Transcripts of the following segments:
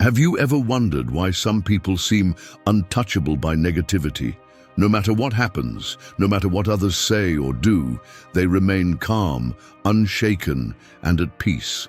Have you ever wondered why some people seem untouchable by negativity? No matter what happens, no matter what others say or do, they remain calm, unshaken, and at peace.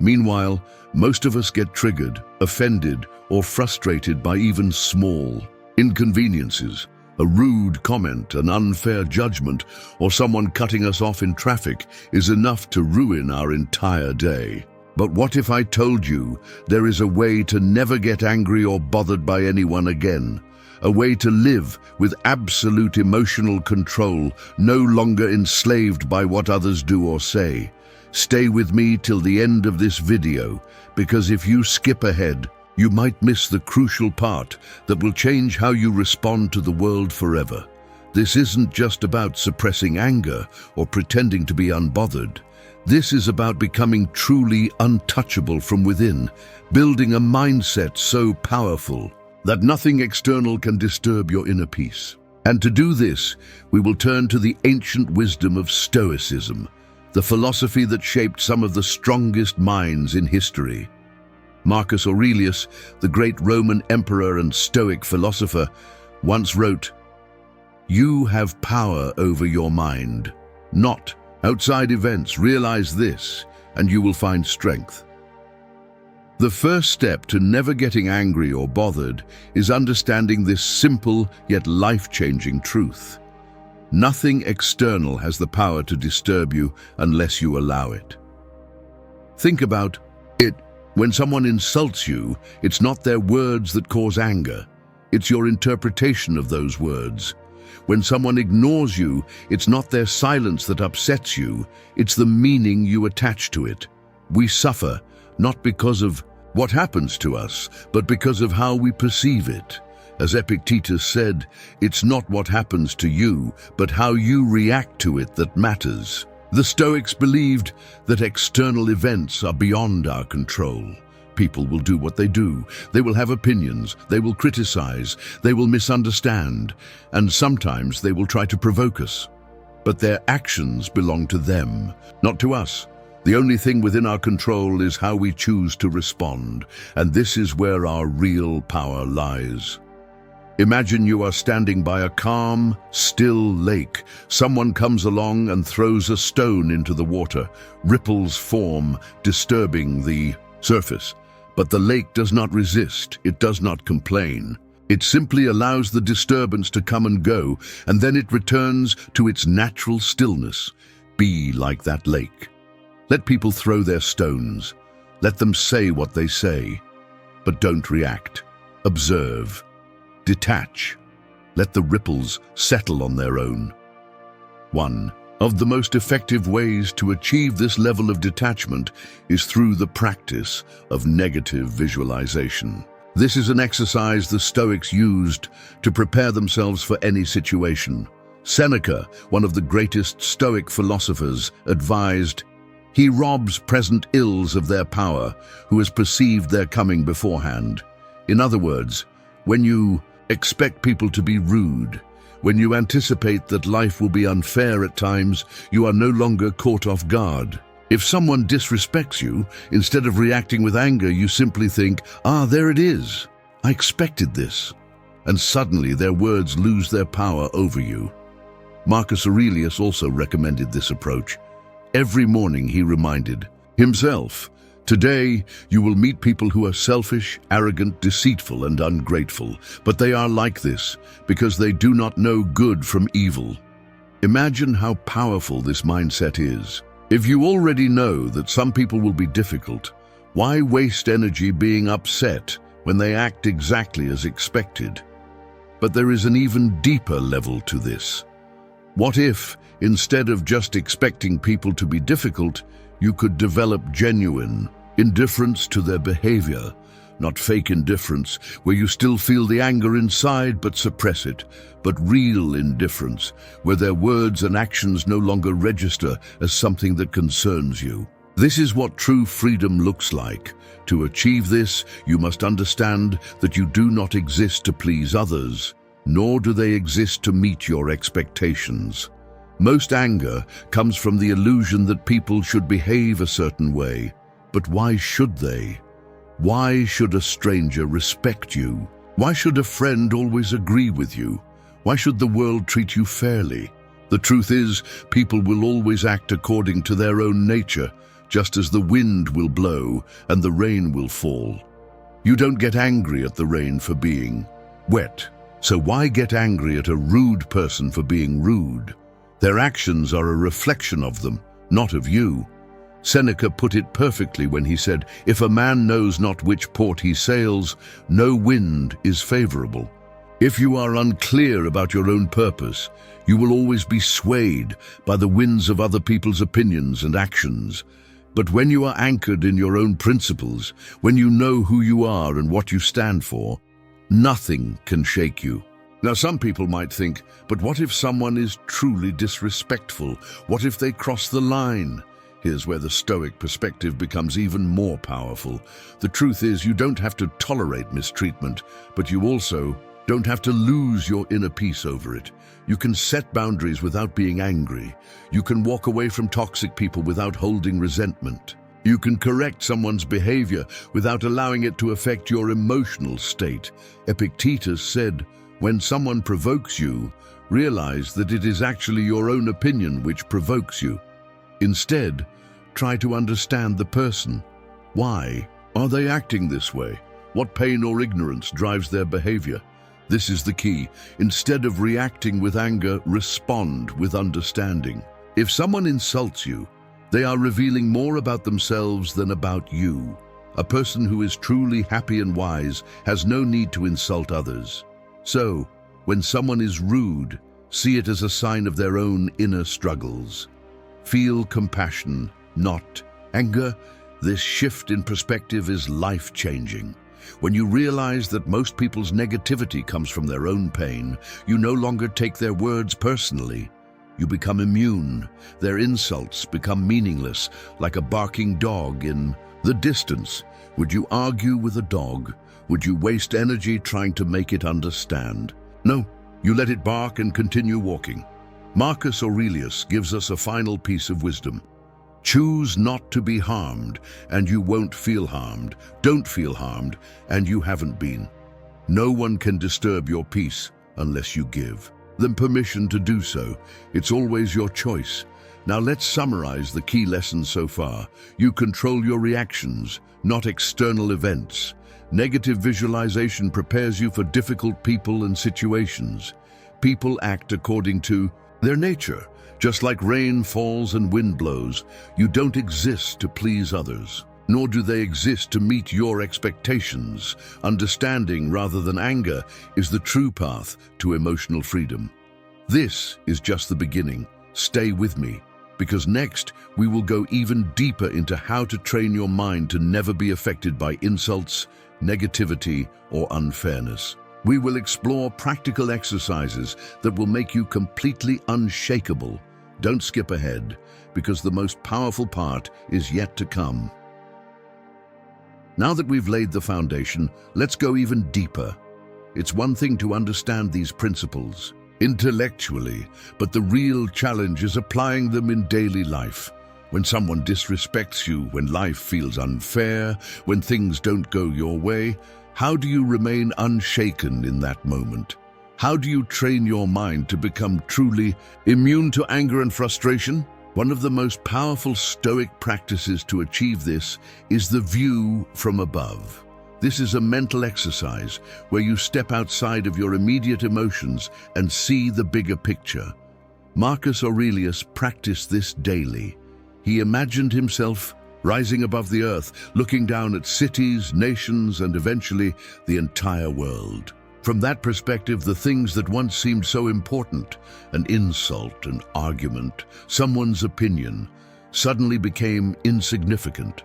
Meanwhile, most of us get triggered, offended, or frustrated by even small inconveniences. A rude comment, an unfair judgment, or someone cutting us off in traffic is enough to ruin our entire day. But what if I told you there is a way to never get angry or bothered by anyone again? A way to live with absolute emotional control, no longer enslaved by what others do or say. Stay with me till the end of this video, because if you skip ahead, you might miss the crucial part that will change how you respond to the world forever. This isn't just about suppressing anger or pretending to be unbothered. This is about becoming truly untouchable from within, building a mindset so powerful that nothing external can disturb your inner peace. And to do this, we will turn to the ancient wisdom of Stoicism, the philosophy that shaped some of the strongest minds in history. Marcus Aurelius, the great Roman emperor and Stoic philosopher, once wrote, "You have power over your mind, not outside events. Realize this, and you will find strength." The first step to never getting angry or bothered is understanding this simple yet life-changing truth. Nothing external has the power to disturb you unless you allow it. Think about it. When someone insults you, it's not their words that cause anger. It's your interpretation of those words. When someone ignores you, it's not their silence that upsets you, it's the meaning you attach to it. We suffer, not because of what happens to us, but because of how we perceive it. As Epictetus said, it's not what happens to you, but how you react to it that matters. The Stoics believed that external events are beyond our control. People will do what they do. They will have opinions. They will criticize. They will misunderstand. And sometimes they will try to provoke us. But their actions belong to them, not to us. The only thing within our control is how we choose to respond. And this is where our real power lies. Imagine you are standing by a calm, still lake. Someone comes along and throws a stone into the water. Ripples form, disturbing the surface. But the lake does not resist. It does not complain. It simply allows the disturbance to come and go, and then it returns to its natural stillness. Be like that lake. Let people throw their stones. Let them say what they say. But don't react. Observe. Detach. Let the ripples settle on their own. One of the most effective ways to achieve this level of detachment is through the practice of negative visualization. This is an exercise the Stoics used to prepare themselves for any situation. Seneca, one of the greatest Stoic philosophers, advised, "He robs present ills of their power, who has perceived their coming beforehand." In other words, when you expect people to be rude, when you anticipate that life will be unfair at times, you are no longer caught off guard. If someone disrespects you, instead of reacting with anger, you simply think, there it is. I expected this. And suddenly their words lose their power over you. Marcus Aurelius also recommended this approach. Every morning he reminded himself, "Today you will meet people who are selfish, arrogant, deceitful, and ungrateful, but they are like this because they do not know good from evil." Imagine how powerful this mindset is. If you already know that some people will be difficult, why waste energy being upset when they act exactly as expected? But there is an even deeper level to this. What if, instead of just expecting people to be difficult, you could develop genuine indifference to their behavior, not fake indifference, where you still feel the anger inside but suppress it, but real indifference, where their words and actions no longer register as something that concerns you. This is what true freedom looks like. To achieve this, you must understand that you do not exist to please others, nor do they exist to meet your expectations. Most anger comes from the illusion that people should behave a certain way. But why should they? Why should a stranger respect you? Why should a friend always agree with you? Why should the world treat you fairly? The truth is, people will always act according to their own nature, just as the wind will blow and the rain will fall. You don't get angry at the rain for being wet. So why get angry at a rude person for being rude? Their actions are a reflection of them, not of you. Seneca put it perfectly when he said, "If a man knows not which port he sails, no wind is favorable." If you are unclear about your own purpose, you will always be swayed by the winds of other people's opinions and actions. But when you are anchored in your own principles, when you know who you are and what you stand for, nothing can shake you. Now, some people might think, but what if someone is truly disrespectful? What if they cross the line? Here's where the Stoic perspective becomes even more powerful. The truth is, you don't have to tolerate mistreatment, but you also don't have to lose your inner peace over it. You can set boundaries without being angry. You can walk away from toxic people without holding resentment. You can correct someone's behavior without allowing it to affect your emotional state. Epictetus said, "When someone provokes you, realize that it is actually your own opinion which provokes you. Instead, try to understand the person. Why are they acting this way? What pain or ignorance drives their behavior? This is the key. Instead of reacting with anger, respond with understanding. If someone insults you, they are revealing more about themselves than about you. A person who is truly happy and wise has no need to insult others. So, when someone is rude, see it as a sign of their own inner struggles. Feel compassion, not anger. This shift in perspective is life-changing. When you realize that most people's negativity comes from their own pain, you no longer take their words personally. You become immune. Their insults become meaningless, like a barking dog in the distance. Would you argue with a dog? Would you waste energy trying to make it understand? No, you let it bark and continue walking. Marcus Aurelius gives us a final piece of wisdom. Choose not to be harmed, and you won't feel harmed. Don't feel harmed, and you haven't been. No one can disturb your peace unless you give them permission to do so. It's always your choice. Now let's summarize the key lessons so far. You control your reactions, not external events. Negative visualization prepares you for difficult people and situations. People act according to their nature. Just like rain falls and wind blows, you don't exist to please others, nor do they exist to meet your expectations. Understanding rather than anger is the true path to emotional freedom. This is just the beginning. Stay with me, because next we will go even deeper into how to train your mind to never be affected by insults, negativity, or unfairness. We will explore practical exercises that will make you completely unshakable. Don't skip ahead, because the most powerful part is yet to come. Now that we've laid the foundation, let's go even deeper. It's one thing to understand these principles intellectually, but the real challenge is applying them in daily life. When someone disrespects you, when life feels unfair, when things don't go your way, how do you remain unshaken in that moment? How do you train your mind to become truly immune to anger and frustration? One of the most powerful Stoic practices to achieve this is the view from above. This is a mental exercise where you step outside of your immediate emotions and see the bigger picture. Marcus Aurelius practiced this daily. He imagined himself rising above the earth, looking down at cities, nations, and eventually the entire world. From that perspective, the things that once seemed so important, an insult, an argument, someone's opinion, suddenly became insignificant.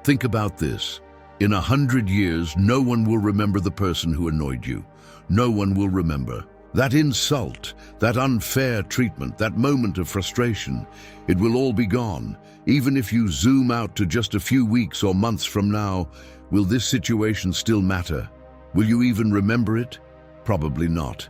Think about this. In 100 years, no one will remember the person who annoyed you. No one will remember that insult, that unfair treatment, that moment of frustration. It will all be gone. Even if you zoom out to just a few weeks or months from now, will this situation still matter? Will you even remember it? Probably not.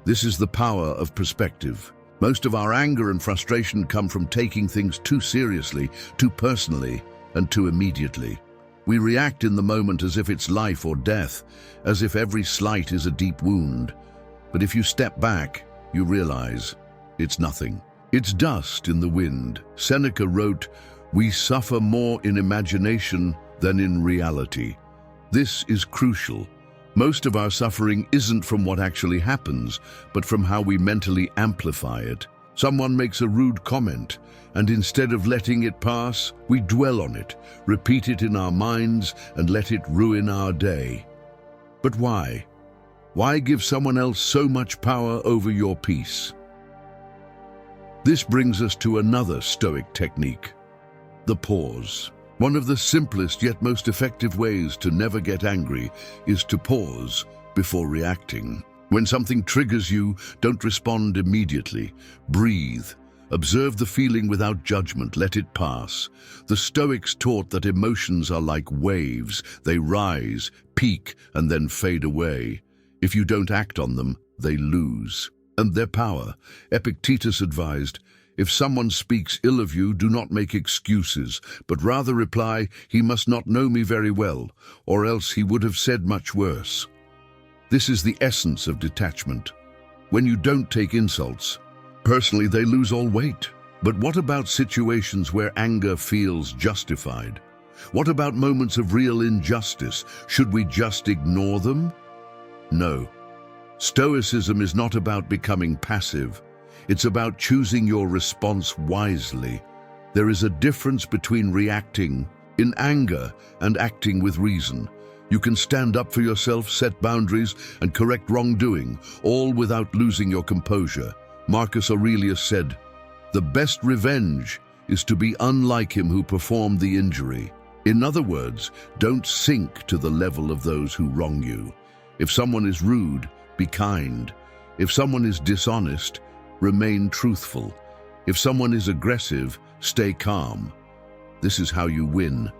This is the power of perspective. Most of our anger and frustration come from taking things too seriously, too personally, and too immediately. We react in the moment as if it's life or death, as if every slight is a deep wound. But if you step back, you realize it's nothing. It's dust in the wind. Seneca wrote, "We suffer more in imagination than in reality." This is crucial. Most of our suffering isn't from what actually happens, but from how we mentally amplify it. Someone makes a rude comment, and instead of letting it pass, we dwell on it, repeat it in our minds, and let it ruin our day. But why? Why give someone else so much power over your peace? This brings us to another Stoic technique, the pause. One of the simplest yet most effective ways to never get angry is to pause before reacting. When something triggers you, don't respond immediately. Breathe. Observe the feeling without judgment. Let it pass. The Stoics taught that emotions are like waves. They rise, peak, and then fade away. If you don't act on them, they lose. And their power. Epictetus advised, "If someone speaks ill of you, do not make excuses, but rather reply, 'He must not know me very well, or else he would have said much worse.'" This is the essence of detachment. When you don't take insults, personally, they lose all weight. But what about situations where anger feels justified? What about moments of real injustice? Should we just ignore them? No. Stoicism is not about becoming passive. It's about choosing your response wisely. There is a difference between reacting in anger and acting with reason. You can stand up for yourself, set boundaries, and correct wrongdoing, all without losing your composure. Marcus Aurelius said, "The best revenge is to be unlike him who performed the injury." In other words, don't sink to the level of those who wrong you. If someone is rude, be kind. If someone is dishonest, remain truthful. If someone is aggressive, stay calm. This is how you win,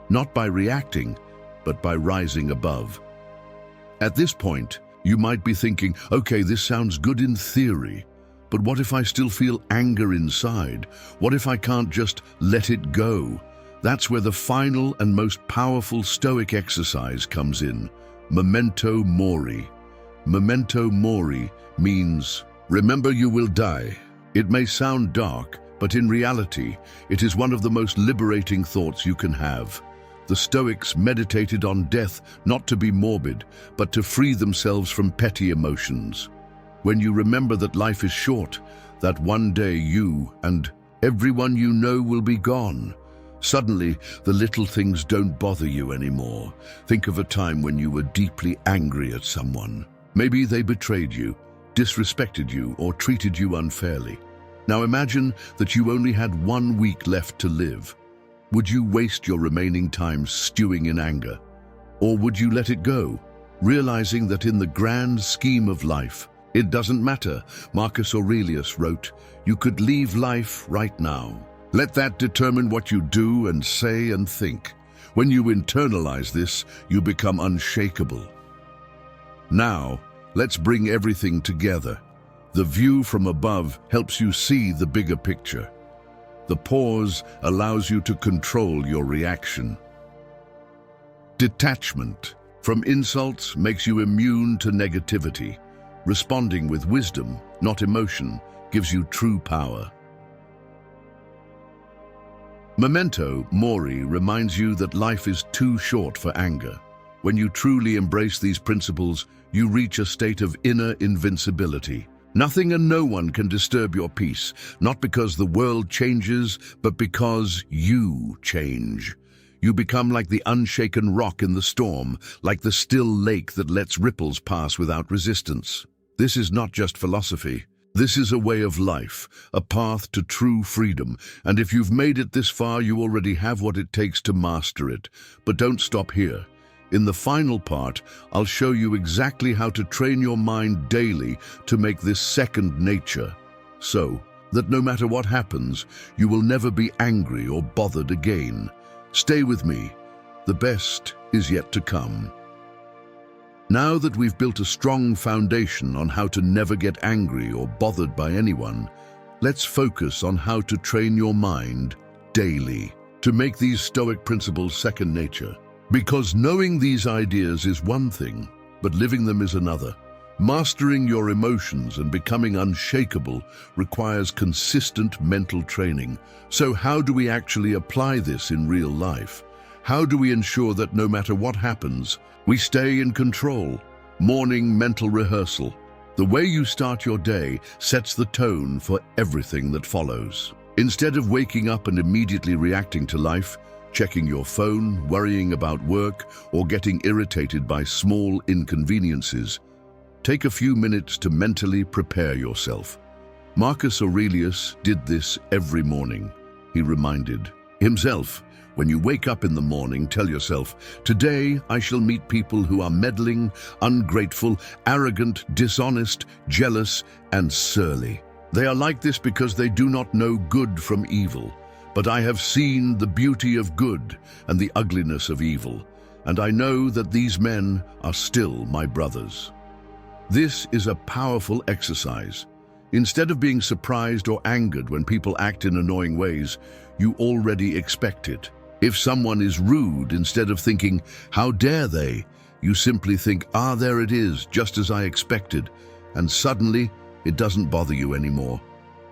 not by reacting, but by rising above. At this point, you might be thinking, okay, this sounds good in theory, but what if I still feel anger inside? What if I can't just let it go? That's where the final and most powerful Stoic exercise comes in, memento mori. Memento mori means, remember you will die. It may sound dark, but in reality, it is one of the most liberating thoughts you can have. The Stoics meditated on death not to be morbid, but to free themselves from petty emotions. When you remember that life is short, that one day you and everyone you know will be gone, suddenly the little things don't bother you anymore. Think of a time when you were deeply angry at someone. Maybe they betrayed you, disrespected you, or treated you unfairly. Now imagine that you only had 1 week left to live. Would you waste your remaining time stewing in anger? Or would you let it go, realizing that in the grand scheme of life, it doesn't matter? Marcus Aurelius wrote, "You could leave life right now." Let that determine what you do and say and think. When you internalize this, you become unshakable. Now, let's bring everything together. The view from above helps you see the bigger picture. The pause allows you to control your reaction. Detachment from insults makes you immune to negativity. Responding with wisdom, not emotion, gives you true power. Memento mori reminds you that life is too short for anger. When you truly embrace these principles, you reach a state of inner invincibility. Nothing and no one can disturb your peace, not because the world changes, but because you change. You become like the unshaken rock in the storm, like the still lake that lets ripples pass without resistance. This is not just philosophy. This is a way of life, a path to true freedom. And if you've made it this far, you already have what it takes to master it. But don't stop here. In the final part, I'll show you exactly how to train your mind daily to make this second nature, so that no matter what happens, you will never be angry or bothered again. Stay with me. The best is yet to come. Now that we've built a strong foundation on how to never get angry or bothered by anyone, let's focus on how to train your mind daily to make these Stoic principles second nature. Because knowing these ideas is one thing, but living them is another. Mastering your emotions and becoming unshakable requires consistent mental training. So how do we actually apply this in real life? How do we ensure that no matter what happens, we stay in control? Morning mental rehearsal. The way you start your day sets the tone for everything that follows. Instead of waking up and immediately reacting to life, checking your phone, worrying about work, or getting irritated by small inconveniences, take a few minutes to mentally prepare yourself. Marcus Aurelius did this every morning. He reminded himself, when you wake up in the morning, tell yourself, today I shall meet people who are meddling, ungrateful, arrogant, dishonest, jealous, and surly. They are like this because they do not know good from evil. But I have seen the beauty of good and the ugliness of evil, and I know that these men are still my brothers. This is a powerful exercise. Instead of being surprised or angered when people act in annoying ways, you already expect it. If someone is rude, instead of thinking, how dare they, you simply think, there it is, just as I expected, and suddenly it doesn't bother you anymore.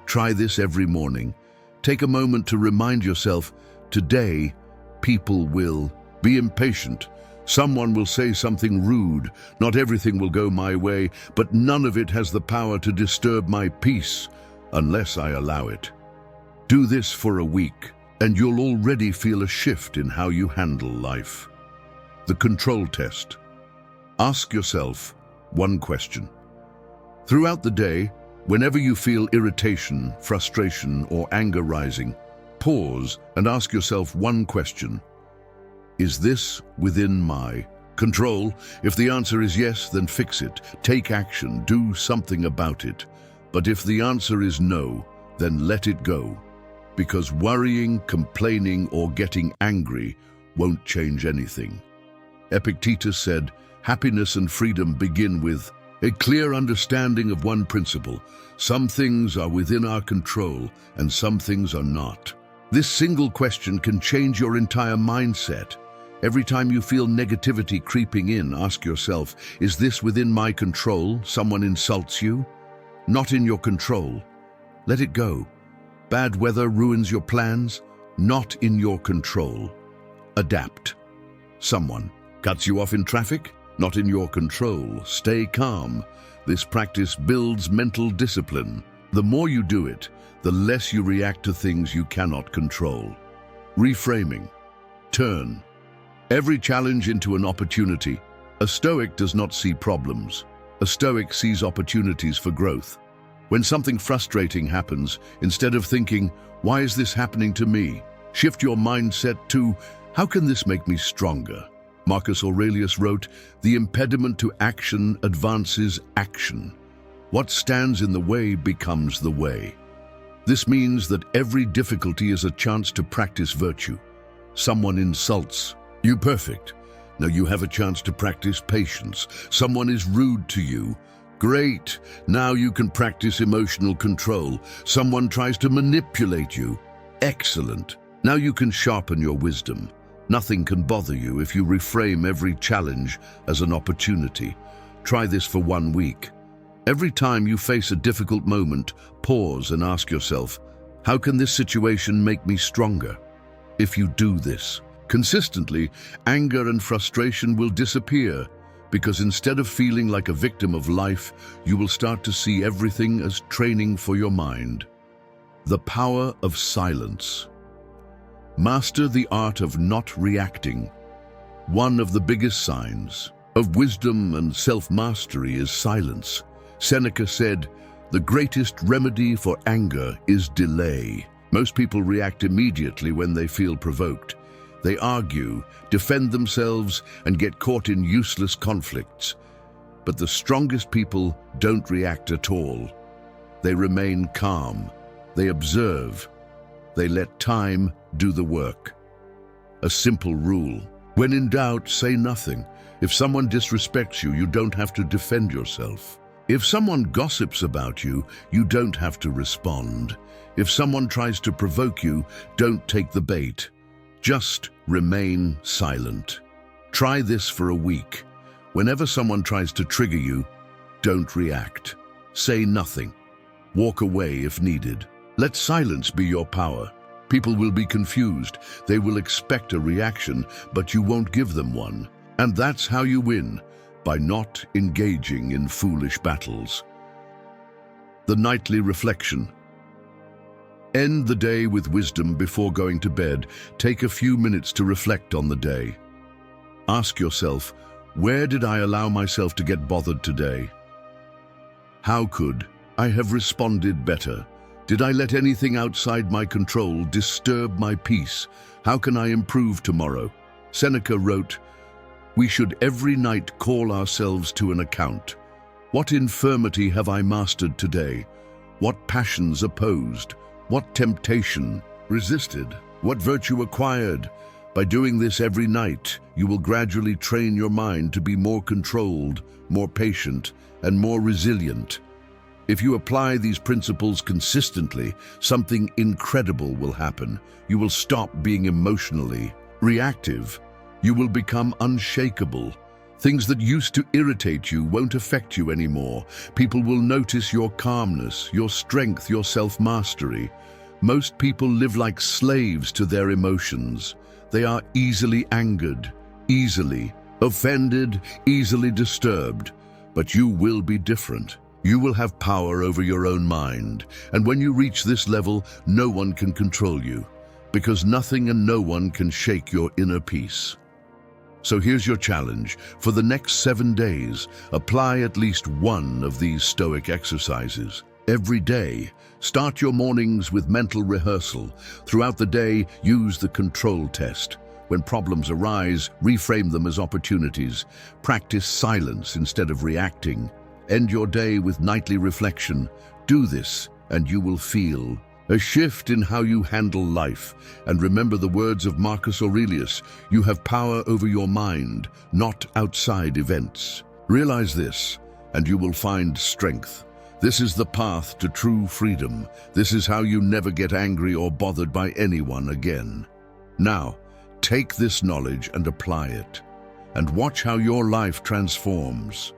Try this every morning. Take a moment to remind yourself, today, people will be impatient. Someone will say something rude. Not everything will go my way, but none of it has the power to disturb my peace unless I allow it. Do this for a week, and you'll already feel a shift in how you handle life. The control test. Ask yourself one question. Throughout the day, whenever you feel irritation, frustration, or anger rising, pause and ask yourself one question. Is this within my control? If the answer is yes, then fix it. Take action, do something about it. But if the answer is no, then let it go. Because worrying, complaining, or getting angry won't change anything. Epictetus said, happiness and freedom begin with a clear understanding of one principle. Some things are within our control and some things are not. This single question can change your entire mindset. Every time you feel negativity creeping in, ask yourself, is this within my control? Someone insults you? Not in your control. Let it go. Bad weather ruins your plans? Not in your control. Adapt. Someone cuts you off in traffic? Not in your control. Stay calm. This practice builds mental discipline. The more you do it, the less you react to things you cannot control. Reframing. Turn every challenge into an opportunity. A Stoic does not see problems. A Stoic sees opportunities for growth. When something frustrating happens, instead of thinking, why is this happening to me? Shift your mindset to, how can this make me stronger? Marcus Aurelius wrote, the impediment to action advances action. What stands in the way becomes the way. This means that every difficulty is a chance to practice virtue. Someone insults you, perfect. Now you have a chance to practice patience. Someone is rude to you. Great. Now you can practice emotional control. Someone tries to manipulate you. Excellent. Now you can sharpen your wisdom. Nothing can bother you if you reframe every challenge as an opportunity. Try this for 1 week. Every time you face a difficult moment, pause and ask yourself, how can this situation make me stronger? If you do this consistently, anger and frustration will disappear, because instead of feeling like a victim of life, you will start to see everything as training for your mind. The power of silence. Master the art of not reacting. One of the biggest signs of wisdom and self-mastery is silence. Seneca said, the greatest remedy for anger is delay. Most people react immediately when they feel provoked. They argue, defend themselves, and get caught in useless conflicts. But the strongest people don't react at all. They remain calm. They observe. They let time do the work. A simple rule. When in doubt, say nothing. If someone disrespects you, you don't have to defend yourself. If someone gossips about you, you don't have to respond. If someone tries to provoke you, don't take the bait. Just remain silent. Try this for a week. Whenever someone tries to trigger you, don't react. Say nothing. Walk away if needed. Let silence be your power. People will be confused. They will expect a reaction, but you won't give them one. And that's how you win, by not engaging in foolish battles. The nightly reflection. End the day with wisdom before going to bed. Take a few minutes to reflect on the day. Ask yourself, where did I allow myself to get bothered today? How could I have responded better? Did I let anything outside my control disturb my peace? How can I improve tomorrow? Seneca wrote, "We should every night call ourselves to an account. What infirmity have I mastered today? What passions opposed? What temptation resisted? What virtue acquired?" By doing this every night, you will gradually train your mind to be more controlled, more patient, and more resilient. If you apply these principles consistently, something incredible will happen. You will stop being emotionally reactive. You will become unshakable. Things that used to irritate you won't affect you anymore. People will notice your calmness, your strength, your self-mastery. Most people live like slaves to their emotions. They are easily angered, easily offended, easily disturbed. But you will be different. You will have power over your own mind. And when you reach this level, no one can control you, because nothing and no one can shake your inner peace. So here's your challenge. For the next 7 days, apply at least one of these Stoic exercises. Every day, start your mornings with mental rehearsal. Throughout the day, use the control test. When problems arise, reframe them as opportunities. Practice silence instead of reacting. End your day with nightly reflection. Do this, and you will feel a shift in how you handle life. And remember the words of Marcus Aurelius, you have power over your mind, not outside events. Realize this, and you will find strength. This is the path to true freedom. This is how you never get angry or bothered by anyone again. Now, take this knowledge and apply it, and watch how your life transforms.